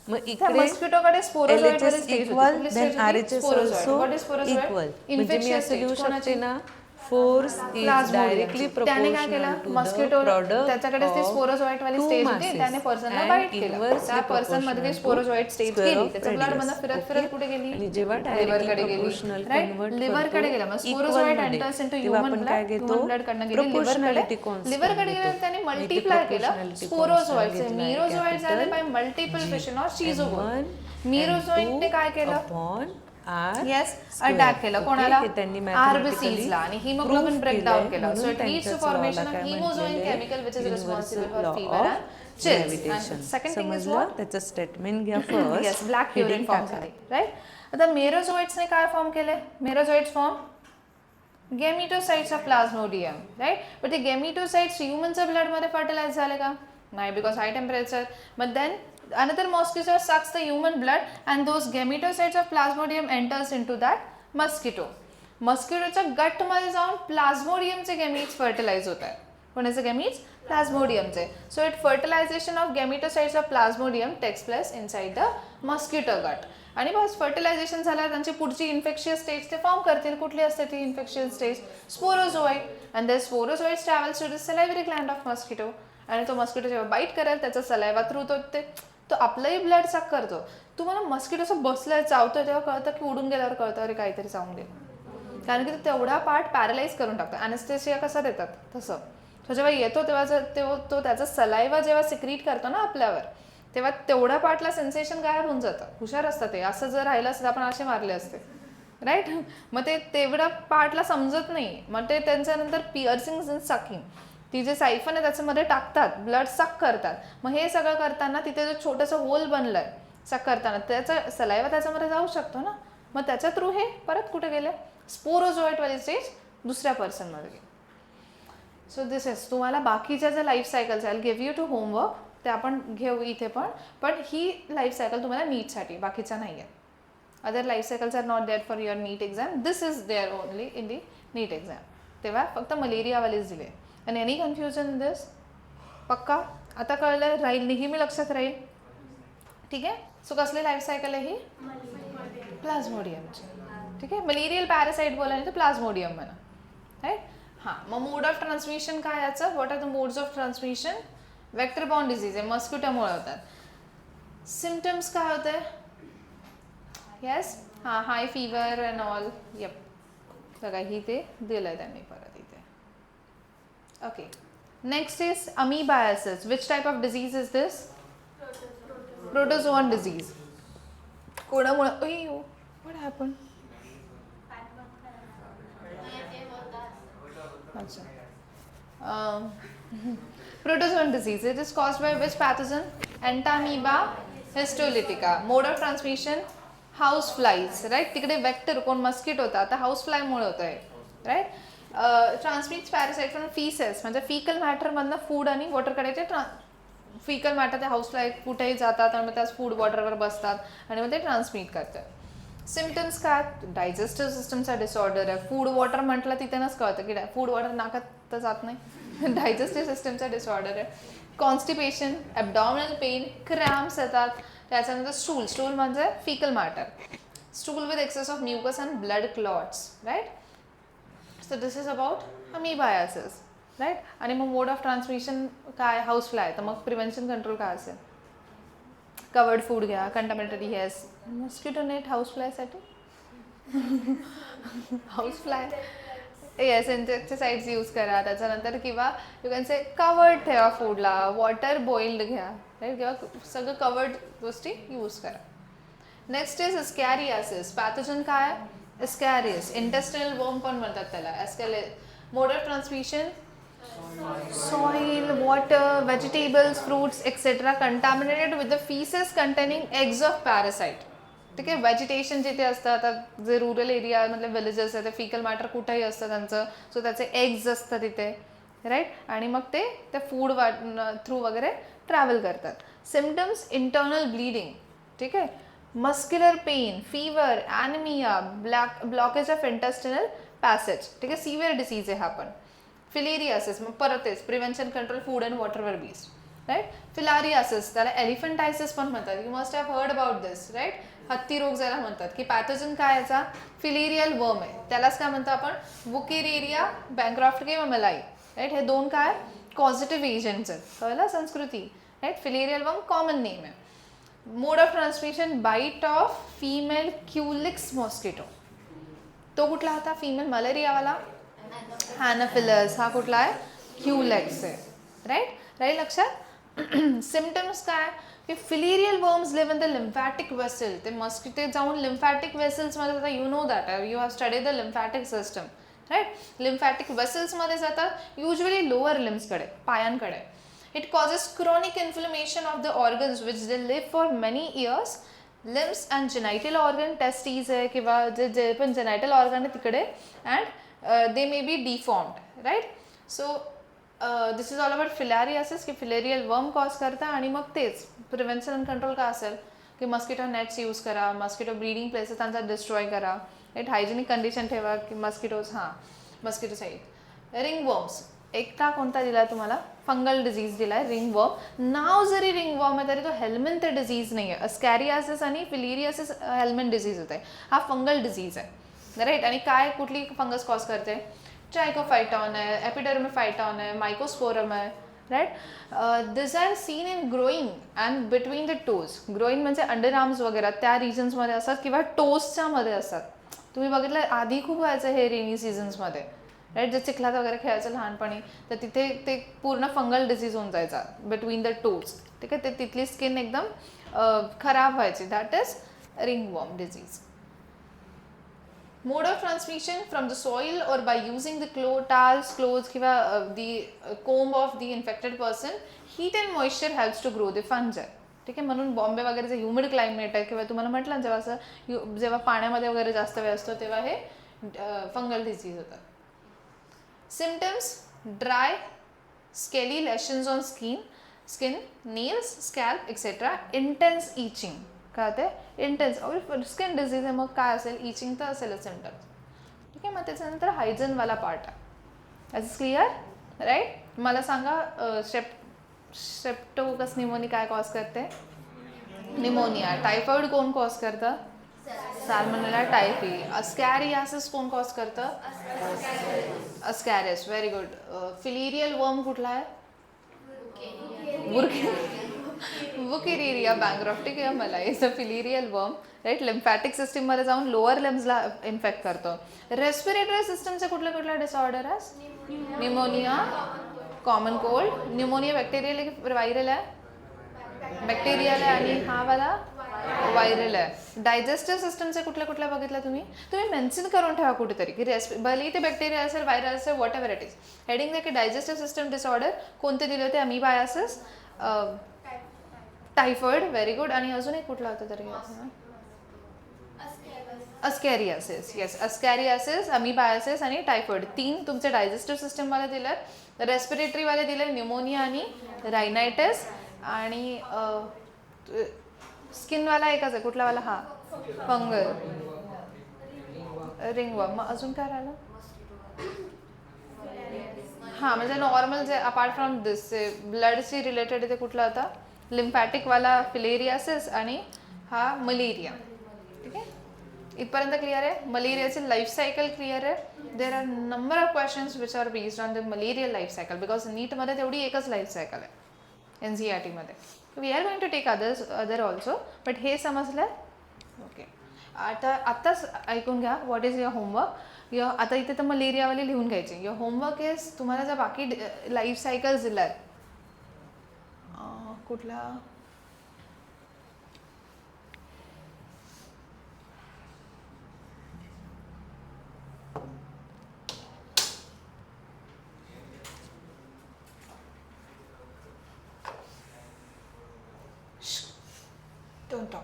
Speaker 3: मग इकडे
Speaker 1: मस्किटोकडे स्पोरोझोइट वाली स्टेज
Speaker 3: इक्वल,
Speaker 1: होती.
Speaker 3: Then RHS also equal. म्हणजे मी असं लिहू शकते ना, force is directly proportional to the product
Speaker 1: त्याच्याकडे ती स्पोरोझोइट वाली स्टेज होती, त्याने पर्सनला बाईट केलं. त्या पर्सन मध्ये ती स्पोरोझोइट स्टेज गेली, त्याचा ब्लड मध्ये फिरत कुठे गेली? लिव्हरकडे गेली, राईट. लिव्हरकडे गेला. मग sporozoite enters into human blood. Human blood कडनं गेली लिव्हरकडे गेली, त्याने मल्टिप्लाय केलं स्पोरोझोइट्स. मीरोझोइट झाले by multiple fission or schizogony. मीरोझोइटने काय केलं? येस, अटॅक केलं. कोणाला? RBCsला. आणि हिमोग्लोबिन ब्रेकडाऊन केलं. So it leads to formation of haemozoin chemical which is responsible for fever and chills. Second thing is what?
Speaker 3: त्याचं स्टेटमेंट घ्या first.
Speaker 1: Yes, black urine form झाली, राईट. आता मेरोझोइट्सने काय फॉर्म केले? Merozoites form gametocytes of plasmodium, right. पण ते gametocytes ह्युमनच्या ब्लडमध्ये फर्टिलाइज झाले का? नाही, because high temperature. But then another mosquito sucks the human blood and those gametocytes of plasmodium enters into that mosquito. मस्किटोच्या गटमध्ये जाऊन प्लाझ्मोडियमचे गॅमीट्स फर्टिलाइज होत आहेत. कोणाचे गॅमीट्स? प्लाझ्मोडियमचे. So it fertilisation of gametocytes of plasmodium takes place inside the mosquito gut. आणि बस fertilisation झाल्यावर त्यांची पुढची इन्फेक्शियस स्टेज ते फॉर्म करतील. कुठली असते ती infectious stage? Sporozoite. And the sporozoites travels to the salivary gland of mosquito. आणि तो मस्किटो जेव्हा बाईट करेल त्याचा सलायवा थ्रू तो आपलंही ब्लड सक करतो. तुम्हाला मस्किटो असं बसलाय, चावतोय, तेव्हा कळतं की उडून गेल्यावर कळतं अरे काहीतरी चावून गेलं. कारण की तो तेवढा पार्ट पॅरलाइज करून टाकतो. ॲनेस्थेशिया कसा देतात तसं. तो जेव्हा येतो तेव्हा तो त्याचा सलायवा जेव्हा सिक्रीट करतो ना आपल्यावर, तेव्हा तेवढ्या पार्टला सेन्सेशन गायब होऊन जातं. हुशार असतं ते. असं जर राहिलं असतं आपण असे मारले असते, राईट. मग ते तेवढ्या पार्टला समजत नाही. मग ते त्यांच्यानंतर पिअर्सिंग अँड सकिंग, ती जे सायफन आहे त्याच्यामध्ये टाकतात, ब्लड सक करतात. मग हे सगळं करताना तिथे जो छोटंसं होल बनलंय सक करताना, त्याचा सलायवा त्याच्यामध्ये जाऊ शकतो ना. मग त्याच्या थ्रू हे परत कुठे गेले? स्पोरोझोइट वाली स्टेज दुसऱ्या पर्सनमध्ये गेले. सो दिस इज तुम्हाला बाकीच्या ज्या life cycles I give you to homework, ते आपण घेऊ इथे पण ही लाईफ सायकल तुम्हाला नीटसाठी, बाकीच्या नाही आहे. Other life cycles are not there for your NEET exam. This is there only in the NEET exam. तेव्हा फक्त मलेरियावालीच दिले. आणि एनी कन्फ्युजन इन दिस? पक्का आता कळलं? राहील, नेहमी लक्षात राहील, ठीक आहे. सो कसली लाईफ सायकल आहे ही? प्लाझ्मोडियमची. ठीक आहे, मलेरियल पॅरासाइट बोला नाही तर प्लाझ्मोडियम म्हणा. राईट. हां, मग मोड ऑफ ट्रान्समिशन काय याचं? What are the modes of transmission? Vector borne disease आहे, मस्किटोमुळे होतात. सिम्पटम्स काय होते? येस, हां, high fever and all. Yup, बघा ही ते दिलं आहे त्यांनी परत इथे. Okay, next is amoebiasis. Which type of disease is this? Protozoan disease. कोणामुळे? अय्यो, व्हॉट हॅपन? अच्छा. Protozoan disease. It is caused by which pathogen? Entamoeba histolytica. Mode of transmission? House flies. Right? तिकडे वेक्टर कोण mosquito होता, आता house fly मुळे होत आहे. राईट. ट्रान्समिट्स पॅरासाइट फ्रॉम फीसेस, म्हणजे फिकल मॅटर मधनं फूड आणि वॉटर काढायचे. फिकल मॅटर ते हाऊस फ्लाय कुठेही जातात आणि मग त्याच फूड वॉटरवर बसतात आणि मग ते ट्रान्समिट करतात. सिम्पटम्स काय? डायजेस्टिव्ह सिस्टमचा डिसऑर्डर आहे. फूड वॉटर म्हटलं तिथेच कळतं की फूड वॉटर नाकात तर जात नाही. डायजेस्टिव्ह सिस्टमचा डिसऑर्डर आहे. कॉन्स्टिपेशन, ॲबडॉमिनल पेन, क्रॅम्प्स येतात. त्याच्यानंतर स्टूल म्हणजे faecal matter. Stool with excess of mucus and blood clots. Right. So this is about amoebiasis. Right. आणि मग मोड ऑफ ट्रान्समिशन काय? House fly. तर मग प्रिव्हेन्शन कंट्रोल काय असेल? कवर्ड फूड घ्या, contaminated. Yes, mosquito net house फ्लायसाठी. House fly, yes, insecticides use करा. त्याच्यानंतर किंवा यू कॅन से कवर्ड ठेवा फूडला, वॉटर बॉइल्ड घ्या. राईट. किंवा सगळं कवर्ड गोष्टी यूज करा. Next is स्कॅरियासिस. पॅथोजन काय? स्कॅरियस. इंटेस्टिनल वर्म पण म्हणतात त्याला. Mode of transmission? soil, water, vegetables, fruits, etc. contaminated with the feces containing eggs of parasite. ठीक आहे. व्हेजिटेशन जिथे असतं, आता जे रुरल एरिया मतलब विलेजेस आहे ते फिकल मॅटर कुठेही असतं त्यांचं, सो त्याचे एग्ज असतात तिथे. राईट. आणि मग ते त्या फूड थ्रू वगैरे ट्रॅव्हल करतात. सिम्पटम्स? Internal bleeding. ठीक आहे. Muscular pain, fever, anaemia, blockage of intestinal passage. ठीक आहे. सिव्हिअर डिसीज आहे हा पण. फिलेरियासिस, मग परत तेच प्रिव्हेन्शन कंट्रोल फूड अँड वॉटरवर बेस्ड. राईट. फिलारियासिस, त्याला एलिफंटायसिस पण म्हणतात. You must have heard about this. Right. हत्ती रोग ज्याला म्हणतात, की पॅथोजन काय याचा? फिलेरियल वर्म आहे. त्यालाच काय म्हणतो आपण? वुकेरेरिया, बँक्रॉफ्ट किंवा मलाई. राईट. हे दोन काय कॉझिटिव्ह एजंट्स आहेत. कळलं Sanskriti? Right. Filarial worm common name आहे. Mode of transmission? Bite of female culex mosquito. तो कुठला होता? फिमेल मलेरियावाला हॅनोफिलस. हा कुठला आहे? क्युलेक्स आहे. राईट. राईट लक्षात? सिम्पटम्स काय? की filarial worms live in the lymphatic vessel. ते मस्किटो जाऊन लिम्फॅटिक वेसल्समध्ये जातात. You know that, you have studied the lymphatic system. Right. Lymphatic वेसल्समध्ये जातात, युजली लोअर लिम्सकडे, पायांकडे. It causes chronic inflammation of the organs which they live for many years. Limbs and genital organ, testes आहे किंवा जे पण genital organ आहे तिकडे, and they may be deformed. Right. So this is all about filariasis, की filarial वर्म cause करता. आणि मग तेच प्रिव्हेन्शन अँड कंट्रोल काय असेल? की मस्किटो नेट्स यूज करा, मस्किटो ब्रीडिंग प्लेसेस त्यांचा डिस्ट्रॉय करा. राईट. हायजेनिक कंडिशन ठेवा, की मस्किटोज, हां, मस्किटो साईड. रिंगवर्म्स एकटा कोणता दिला आहे तुम्हाला? फंगल डिझीज दिला आहे, रिंगवर्म. नाव जरी रिंगवर्म आहे तरी तो हेल्मेंथ डिझीज नाही आहे. स्कॅरियासिस आणि फिलेरियासिस हेल्मेंथ डिझीज होते. हा फंगल डिझीज आहे. राईट. आणि काय कुठली फंगस कॉज करते? ट्रायकोफायटॉन आहे, एपिडर्मिफायटॉन आहे, मायकोस्पोरम आहे. Right. This are seen in growing and between the toes. Growing म्हणजे अंडर आर्म्स वगैरे त्या रिजन्समध्ये असतात किंवा टोजच्या मध्ये असतात. तुम्ही बघितलं आधी खूप व्हायचं हे रेनी सीझन्समध्ये. राईट. जे चिखलात वगैरे खेळायचं लहानपणी, तर तिथे ते पूर्ण फंगल डिसीज होऊन जायचा बिटवीन द टोज. ठीक आहे. ते तिथली स्किन एकदम खराब व्हायची. That is ringworm disease. Mode of transmission from the soil or by using the towels, clothes किंवा the comb of the infected person. Heat and moisture helps to grow the fungi. ठीक आहे. म्हणून बॉम्बे वगैरे जे humid climate आहे किंवा तुम्हाला म्हटलं जेव्हा असं जेव्हा पाण्यामध्ये वगैरे जास्त वेळ असतो तेव्हा हे फंगल डिसीज होतात. Symptoms? Dry, scaly lesions on skin, nails, scalp etcetera. Intense itching. काय होते? इंटेन्स. स्किन डिझीज आहे, मग काय असेल? इचिंग तर असेलच सिम्पटम्स. ठीक आहे. मग त्याच्यानंतर हायजीनवाला पार्ट आहे. Is clear? राईट. मला सांगा स्ट्रेप्टोकोकस निमोनी काय कॉज करते? निमोनिया. टायफॉइड कोण कॉज करतं? सॅल्मोनेला टायफी. अस्कॅरियासिस कोण कॉज करतं? अस्कॅरियस. Very good. फिलिरियल वर्म कुठला आहे? वुकेरिया बँग्रॉफ्टिक या मला is a filarial worm, right. Lymphatic सिस्टीममध्ये जाऊन लोअर लिम्सला इन्फेक्ट करतो. रेस्पिरेटरी सिस्टमचे कुठले कुठले डिसऑर्डर आहे? Pneumonia, common cold. Pneumonia bacterial आहे की व्हायरल आहे? बॅक्टेरियल आहे. आणि हा वाला व्हायरल आहे. डायजेस्टिव्ह सिस्टमचे कुठल्या कुठल्या बघितलं तुम्ही मेन्शन करून ठेवा कुठेतरी की भले ते बॅक्टेरिया असेल, व्हायरल असेल, what ever it is. Heading द्या की डायजेस्टिव्ह सिस्टम डिसऑर्डर कोणते दिले होते? अमिबायासिस, टायफॉइड. Very good. आणि अजून एक कुठला होता तरी? अस्कॅरियासिस. येस, अस्कॅरियासिस, अमिबायासिस आणि टायफॉइड. 3 तुमचे डायजेस्टिव्ह सिस्टमवाले दिले. रेस्पिरेटरीवाले दिले निमोनिया आणि रायनायटिस. आणि स्किनवाला एकच आहे. कुठला वाला? हा फंगल, रिंगवर्म. मग अजून काय राहिलं? हां, म्हणजे नॉर्मल जे अपार्ट फ्रॉम दिस ब्लडशी रिलेटेड ते कुठला होता? लिम्फॅटिकवाला फिलेरियासिस आणि हा मलेरिया. ठीक आहे, इथपर्यंत क्लिअर आहे? मलेरियाची लाईफ सायकल क्लिअर आहे? There are number of questions which are based on the malarial life cycle because नीटमध्ये तेवढी एकच लाईफ सायकल आहे NCERT मध्ये. We are going to take other also, but हे समजलं? ओके. आत्ताच ऐकून घ्या. What is your homework? आता इथे तर मलेरियावाली लिहून घ्यायची. युअर होमवर्क इज तुम्हाला जर बाकी लाईफ सायकल्स दिल्या आहेत कुठला डोंट टॉक.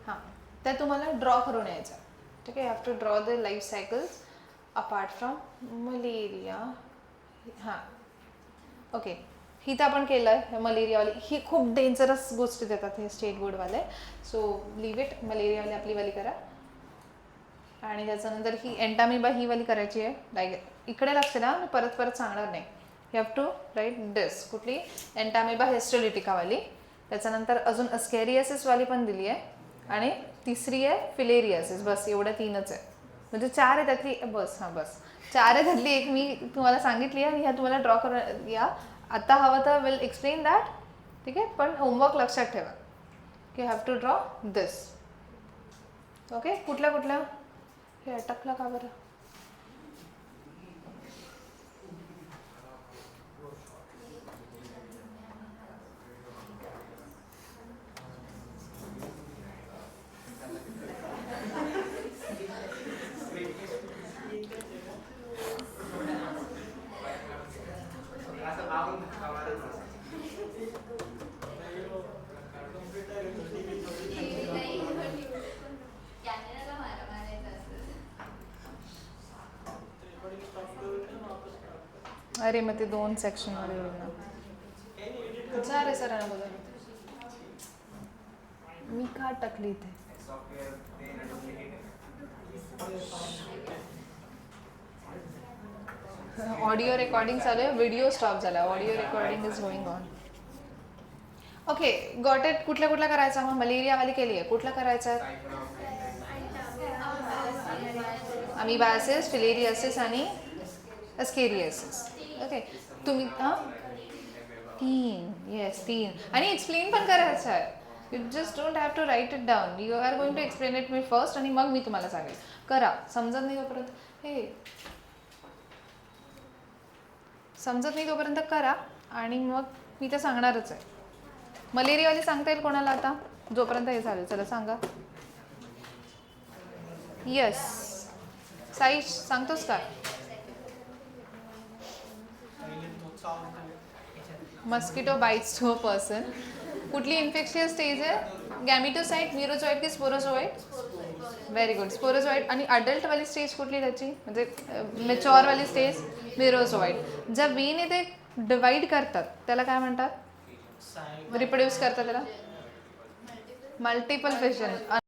Speaker 1: हां, त्या तुम्हाला ड्रॉ करून यायचं. ठीक आहे, you have to draw the life cycles apart from malaria. हां, ओके. ही तर आपण केलं आहे मलेरियावाली. ही खूप डेंजरस गोष्टी देतात हे स्टेट बोर्डवाले. So leave it. मलेरियावाली आपली वाली करा. आणि त्याच्यानंतर ही एंटामिबा ही वाली करायची आहे. लाईक इकडे लक्ष द्या, मी परत परत सांगणार नाही. यू हॅव टू राईट दिस. कुठली? एंटामिबा हिस्टोलिटिकावाली. त्याच्यानंतर अजून अस्कॅरियासिसवाली पण दिली आहे. आणि तिसरी आहे फिलेरियासिस. बस एवढ्या 3च आहे. म्हणजे 4 आहे त्यातली. बस, हां बस 4 आहे त्यातली एक मी तुम्हाला सांगितली आहे. आणि ह्या तुम्हाला ड्रॉ करून या. आता हवं तर विल एक्सप्लेन दॅट. ठीक आहे, पण होमवर्क लक्षात ठेवा की have to draw this. Okay. कुठल्या कुठल्या? हे अटकलं का बरं? अरे मग ते 2 सेक्शनमध्ये होईल ना. जा रे सरांना बोला. मी का टाकली इथे? ऑडिओ रेकॉर्डिंग चालू आहे. व्हिडिओ स्टॉप झाला. Audio recording is going on. Okay, got it. कुठल्या कुठल्या करायचा? मग मलेरियावाली केली आहे. कुठला करायचा आहे? अमिबायासिस, फिलेरियासिस आणि अस्कॅरियासिस. ओके. तुम्ही 3. येस 3. आणि एक्सप्लेन पण करायचं आहे. You just don't have to write it down. You are going to explain it me first आणि मग मी तुम्हाला सांगेल. करा. समजत नाही तोपर्यंत समजत नाही तोपर्यंत करा. आणि मग मी तर सांगणारच आहे. मलेरियावाली सांगता येईल कोणाला आता? जोपर्यंत हे चालेल. चला सांगा. येस साई सांगतोस का? Mosquito bites to a person. कुठली इन्फेक्शियस स्टेज आहे? गॅमिटोसाइट, न्यूरोझोइड की स्पोरोझोइड? Very good, स्पोरोझोइड. आणि अडल्टवाली स्टेज कुठली त्याची? म्हणजे मॅच्युअरवाली स्टेज? न्यूरोझोइड. ज्या वेने ते डिवाइड करतात त्याला काय म्हणतात? रिप्रोड्यूस करतात त्याला? Multiple fission.